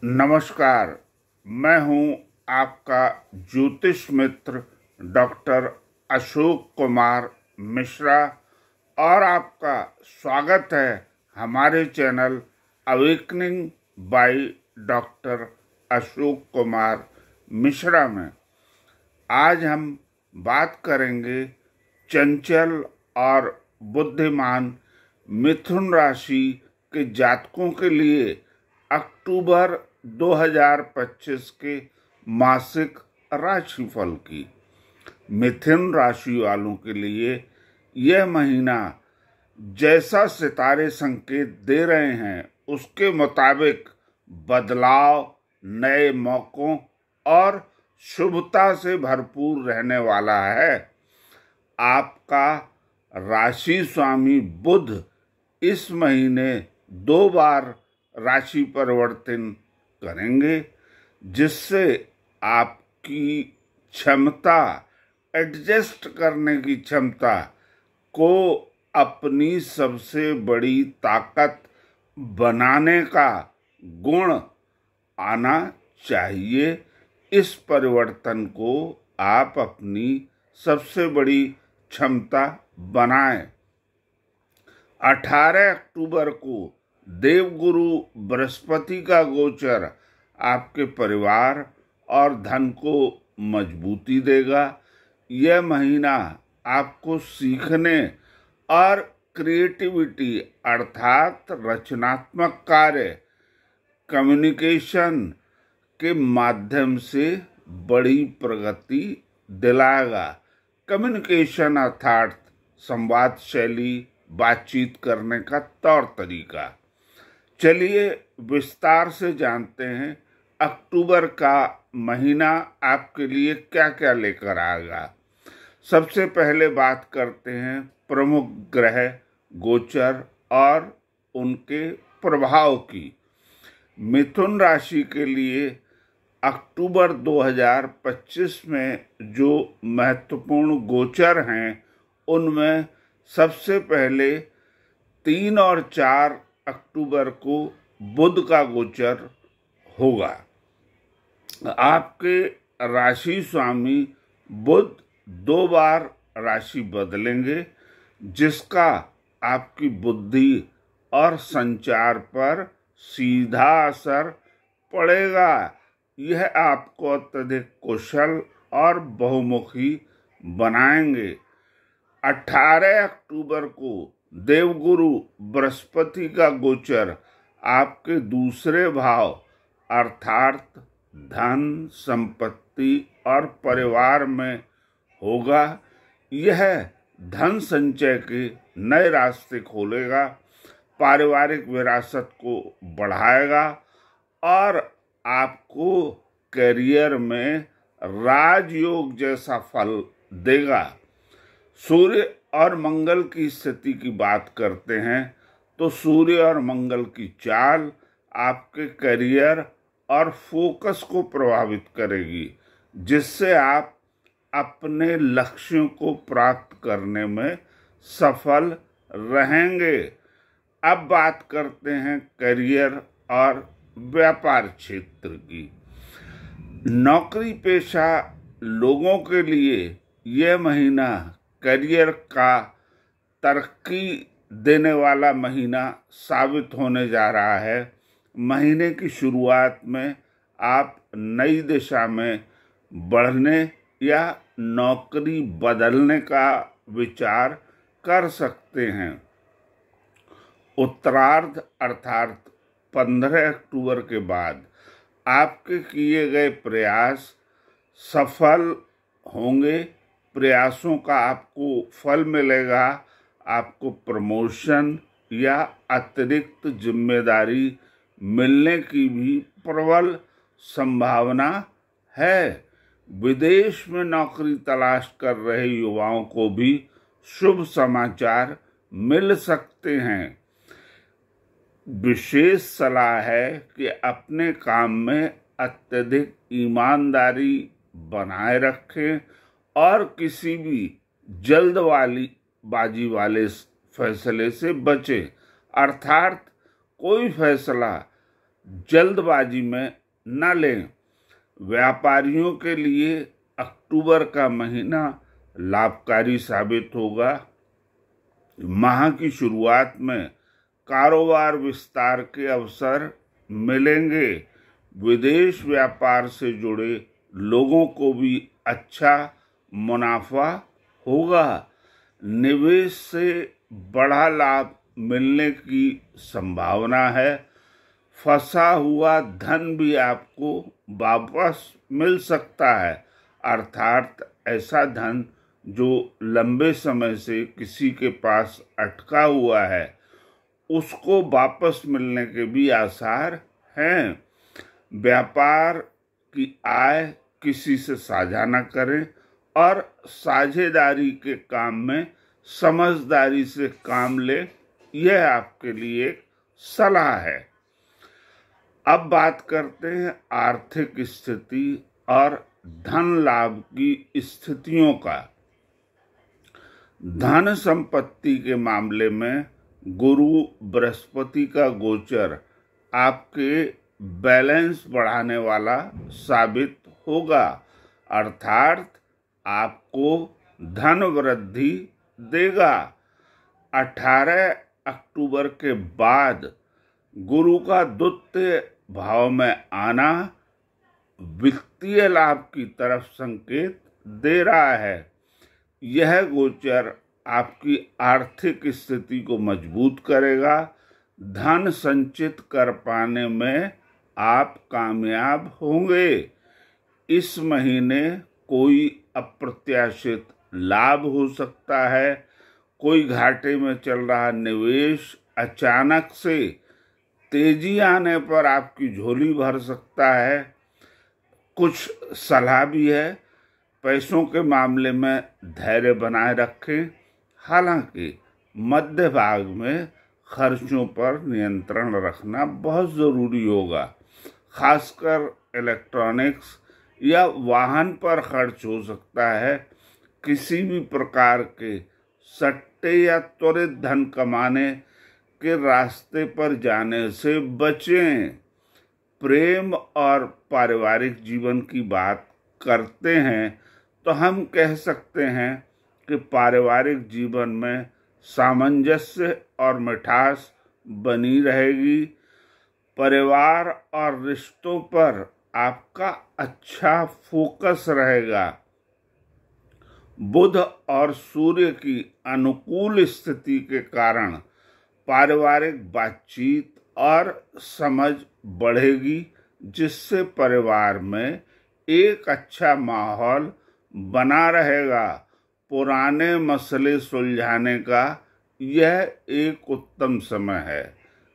नमस्कार। मैं हूं आपका ज्योतिष मित्र डॉक्टर अशोक कुमार मिश्रा और आपका स्वागत है हमारे channel awakening by doctor Ashok Kumar Mishra में। आज हम बात करेंगे चंचल और बुद्धिमान मिथुन राशि के जातकों के लिए अक्टूबर 2025 के मासिक राशिफल की। मिथुन राशि वालों के लिए यह महीना जैसा सितारे संकेत दे रहे हैं उसके मुताबिक बदलाव, नए मौकों और शुभता से भरपूर रहने वाला है। आपका राशि स्वामी बुध इस महीने 2 बार राशि परिवर्तन करेंगे, जिससे आपकी क्षमता, एडजस्ट करने की क्षमता को अपनी सबसे बड़ी ताकत बनाने का गुण आना चाहिए। इस परिवर्तन को आप अपनी सबसे बड़ी क्षमता बनाएं। 18 अक्टूबर को देवगुरु बृहस्पति का गोचर आपके परिवार और धन को मजबूती देगा। यह महीना आपको सीखने और क्रिएटिविटी अर्थात रचनात्मक कार्य, कम्युनिकेशन के माध्यम से बड़ी प्रगति दिलाएगा। कम्युनिकेशन अर्थात संवाद शैली, बातचीत करने का तौर तरीका। चलिए विस्तार से जानते हैं अक्टूबर का महीना आपके लिए क्या क्या लेकर आएगा। सबसे पहले बात करते हैं प्रमुख ग्रह गोचर और उनके प्रभाव की। मिथुन राशि के लिए अक्टूबर 2025 में जो महत्वपूर्ण गोचर हैं उनमें सबसे पहले 3 और 4 अक्टूबर को बुध का गोचर होगा। आपके राशि स्वामी बुध 2 बार राशि बदलेंगे, जिसका आपकी बुद्धि और संचार पर सीधा असर पड़ेगा। यह आपको अत्यधिक कुशल और बहुमुखी बनाएंगे। 18 अक्टूबर को देवगुरु बृहस्पति का गोचर आपके दूसरे भाव अर्थात धन, संपत्ति और परिवार में होगा। यह धन संचय के नए रास्ते खोलेगा, पारिवारिक विरासत को बढ़ाएगा और आपको करियर में राजयोग जैसा फल देगा। सूर्य और मंगल की स्थिति की बात करते हैं तो सूर्य और मंगल की चाल आपके करियर और फोकस को प्रभावित करेगी, जिससे आप अपने लक्ष्यों को प्राप्त करने में सफल रहेंगे। अब बात करते हैं करियर और व्यापार क्षेत्र की। नौकरी पेशा लोगों के लिए यह महीना करियर का तरक्की देने वाला महीना साबित होने जा रहा है। महीने की शुरुआत में आप नई दिशा में बढ़ने या नौकरी बदलने का विचार कर सकते हैं। उत्तरार्ध अर्थात 15 अक्टूबर के बाद आपके किए गए प्रयास सफल होंगे। प्रयासों का आपको फल मिलेगा। आपको प्रमोशन या अतिरिक्त जिम्मेदारी मिलने की भी प्रबल संभावना है। विदेश में नौकरी तलाश कर रहे युवाओं को भी शुभ समाचार मिल सकते हैं। विशेष सलाह है कि अपने काम में अत्यधिक ईमानदारी बनाए रखें और किसी भी जल्दबाजी वाले फैसले से बचें। अर्थात कोई फैसला जल्दबाजी में न लें। व्यापारियों के लिए अक्टूबर का महीना लाभकारी साबित होगा। माह की शुरुआत में कारोबार विस्तार के अवसर मिलेंगे। विदेश व्यापार से जुड़े लोगों को भी अच्छा मुनाफा होगा। निवेश से बड़ा लाभ मिलने की संभावना है। फंसा हुआ धन भी आपको वापस मिल सकता है, अर्थात ऐसा धन जो लंबे समय से किसी के पास अटका हुआ है उसको वापस मिलने के भी आसार हैं। व्यापार की आय किसी से साझा न करें और साझेदारी के काम में समझदारी से काम लें, यह आपके लिए एक सलाह है। अब बात करते हैं आर्थिक स्थिति और धन लाभ की स्थितियों का। धन संपत्ति के मामले में गुरु बृहस्पति का गोचर आपके बैलेंस बढ़ाने वाला साबित होगा, अर्थात आपको धन वृद्धि देगा। 18 अक्टूबर के बाद गुरु का द्वितीय भाव में आना वित्तीय लाभ की तरफ संकेत दे रहा है। यह गोचर आपकी आर्थिक स्थिति को मजबूत करेगा। धन संचित कर पाने में आप कामयाब होंगे। इस महीने कोई अप्रत्याशित लाभ हो सकता है। कोई घाटे में चल रहा निवेश अचानक से तेजी आने पर आपकी झोली भर सकता है। कुछ सलाह भी है, पैसों के मामले में धैर्य बनाए रखें। हालांकि मध्य भाग में खर्चों पर नियंत्रण रखना बहुत ज़रूरी होगा। खासकर इलेक्ट्रॉनिक्स या वाहन पर खर्च हो सकता है। किसी भी प्रकार के सट्टे या त्वरित धन कमाने के रास्ते पर जाने से बचें। प्रेम और पारिवारिक जीवन की बात करते हैं तो हम कह सकते हैं कि पारिवारिक जीवन में सामंजस्य और मिठास बनी रहेगी। परिवार और रिश्तों पर आपका अच्छा फोकस रहेगा। बुध और सूर्य की अनुकूल स्थिति के कारण पारिवारिक बातचीत और समझ बढ़ेगी, जिससे परिवार में एक अच्छा माहौल बना रहेगा। पुराने मसले सुलझाने का यह एक उत्तम समय है।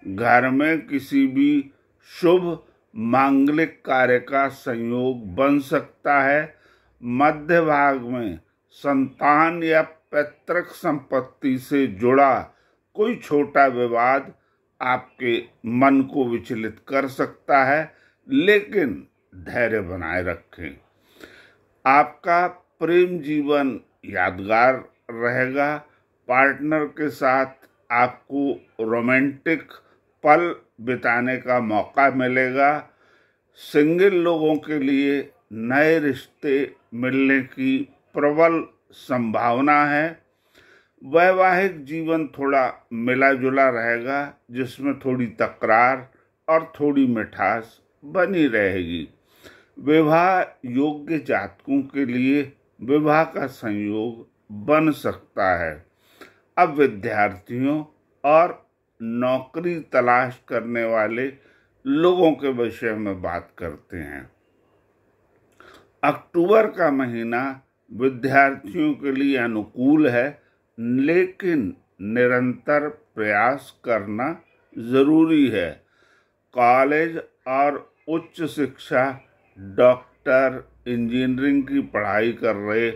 घर में किसी भी शुभ मांगलिक कार्य का संयोग बन सकता है। मध्य भाग में संतान या पैतृक संपत्ति से जुड़ा कोई छोटा विवाद आपके मन को विचलित कर सकता है, लेकिन धैर्य बनाए रखें। आपका प्रेम जीवन यादगार रहेगा। पार्टनर के साथ आपको रोमांटिक पल बिताने का मौका मिलेगा। सिंगल लोगों के लिए नए रिश्ते मिलने की प्रबल संभावना है। वैवाहिक जीवन थोड़ा मिला जुला रहेगा, जिसमें थोड़ी तकरार और थोड़ी मिठास बनी रहेगी। विवाह योग्य जातकों के लिए विवाह का संयोग बन सकता है। अब विद्यार्थियों और नौकरी तलाश करने वाले लोगों के विषय में बात करते हैं। अक्टूबर का महीना विद्यार्थियों के लिए अनुकूल है, लेकिन निरंतर प्रयास करना जरूरी है। कॉलेज और उच्च शिक्षा, डॉक्टर, इंजीनियरिंग की पढ़ाई कर रहे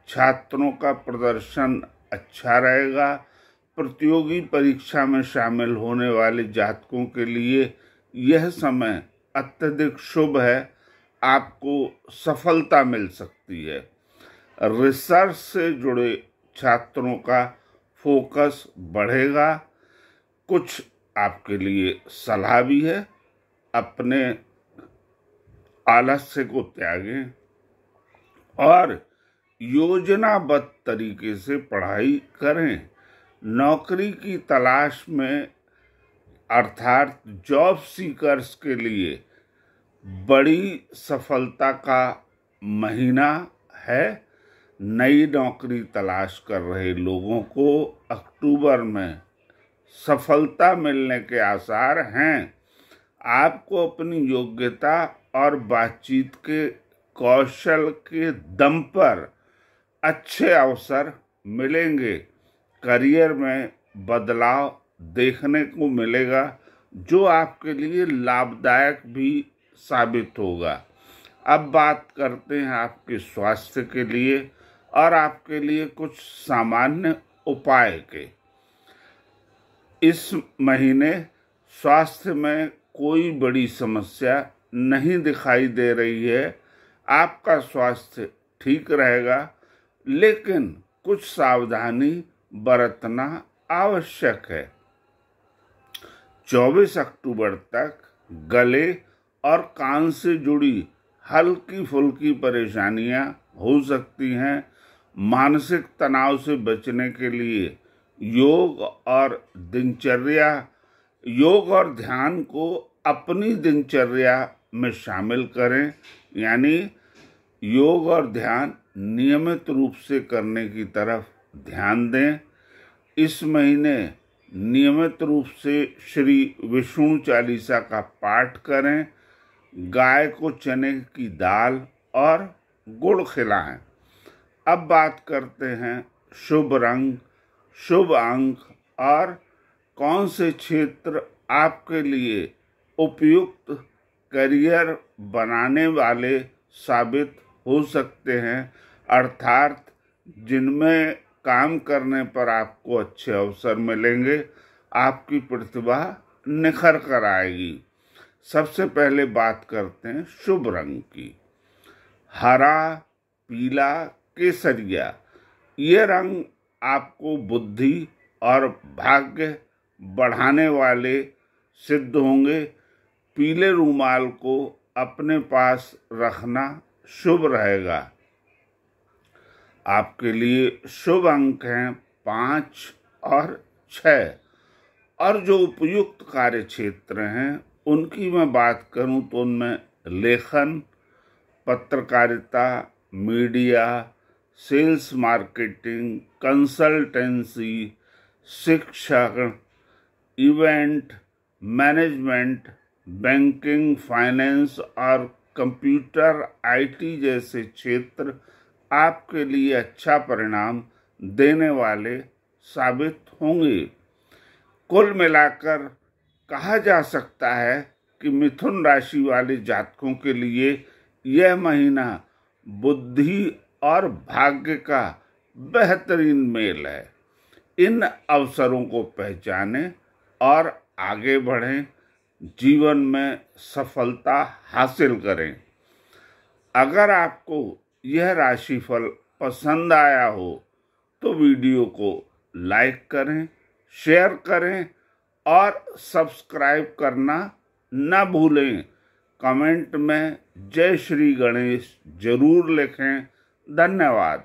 छात्रों का प्रदर्शन अच्छा रहेगा। प्रतियोगी परीक्षा में शामिल होने वाले जातकों के लिए यह समय अत्यधिक शुभ है। आपको सफलता मिल सकती है। रिसर्च से जुड़े छात्रों का फोकस बढ़ेगा। कुछ आपके लिए सलाह भी है। अपने आलस्य को त्यागें और योजनाबद्ध तरीके से पढ़ाई करें। नौकरी की तलाश में अर्थात जॉब सीकर्स के लिए बड़ी सफलता का महीना है। नई नौकरी तलाश कर रहे लोगों को अक्टूबर में सफलता मिलने के आसार हैं। आपको अपनी योग्यता और बातचीत के कौशल के दम पर अच्छे अवसर मिलेंगे। करियर में बदलाव देखने को मिलेगा जो आपके लिए लाभदायक भी साबित होगा। अब बात करते हैं आपके स्वास्थ्य के लिए और आपके लिए कुछ सामान्य उपाय के। इस महीने स्वास्थ्य में कोई बड़ी समस्या नहीं दिखाई दे रही है। आपका स्वास्थ्य ठीक रहेगा, लेकिन कुछ सावधानी बरतना आवश्यक है। 24 अक्टूबर तक गले और कान से जुड़ी हल्की फुल्की परेशानियां हो सकती हैं। मानसिक तनाव से बचने के लिए योग और ध्यान को अपनी दिनचर्या में शामिल करें। यानी योग और ध्यान नियमित रूप से करने की तरफ ध्यान दें। इस महीने नियमित रूप से श्री विष्णु चालीसा का पाठ करें। गाय को चने की दाल और गुड़ खिलाएं। अब बात करते हैं शुभ रंग, शुभ अंक और कौन से क्षेत्र आपके लिए उपयुक्त करियर बनाने वाले साबित हो सकते हैं, अर्थात जिनमें काम करने पर आपको अच्छे अवसर मिलेंगे, आपकी प्रतिभा निखर कर आएगी। सबसे पहले बात करते हैं शुभ रंग की। हरा, पीला, केसरिया ये रंग आपको बुद्धि और भाग्य बढ़ाने वाले सिद्ध होंगे। पीले रूमाल को अपने पास रखना शुभ रहेगा। आपके लिए शुभ अंक हैं 5 और 6। और जो उपयुक्त कार्य क्षेत्र हैं उनकी मैं बात करूं तो उनमें लेखन, पत्रकारिता, मीडिया, सेल्स मार्केटिंग, कंसल्टेंसी, शिक्षण, इवेंट मैनेजमेंट, बैंकिंग, फाइनेंस और कंप्यूटर आईटी जैसे क्षेत्र आपके लिए अच्छा परिणाम देने वाले साबित होंगे। कुल मिलाकर कहा जा सकता है कि मिथुन राशि वाले जातकों के लिए यह महीना बुद्धि और भाग्य का बेहतरीन मेल है। इन अवसरों को पहचानें और आगे बढ़ें, जीवन में सफलता हासिल करें। अगर आपको यह राशिफल पसंद आया हो तो वीडियो को लाइक करें, शेयर करें और सब्सक्राइब करना न भूलें। कमेंट में जय श्री गणेश जरूर लिखें। धन्यवाद।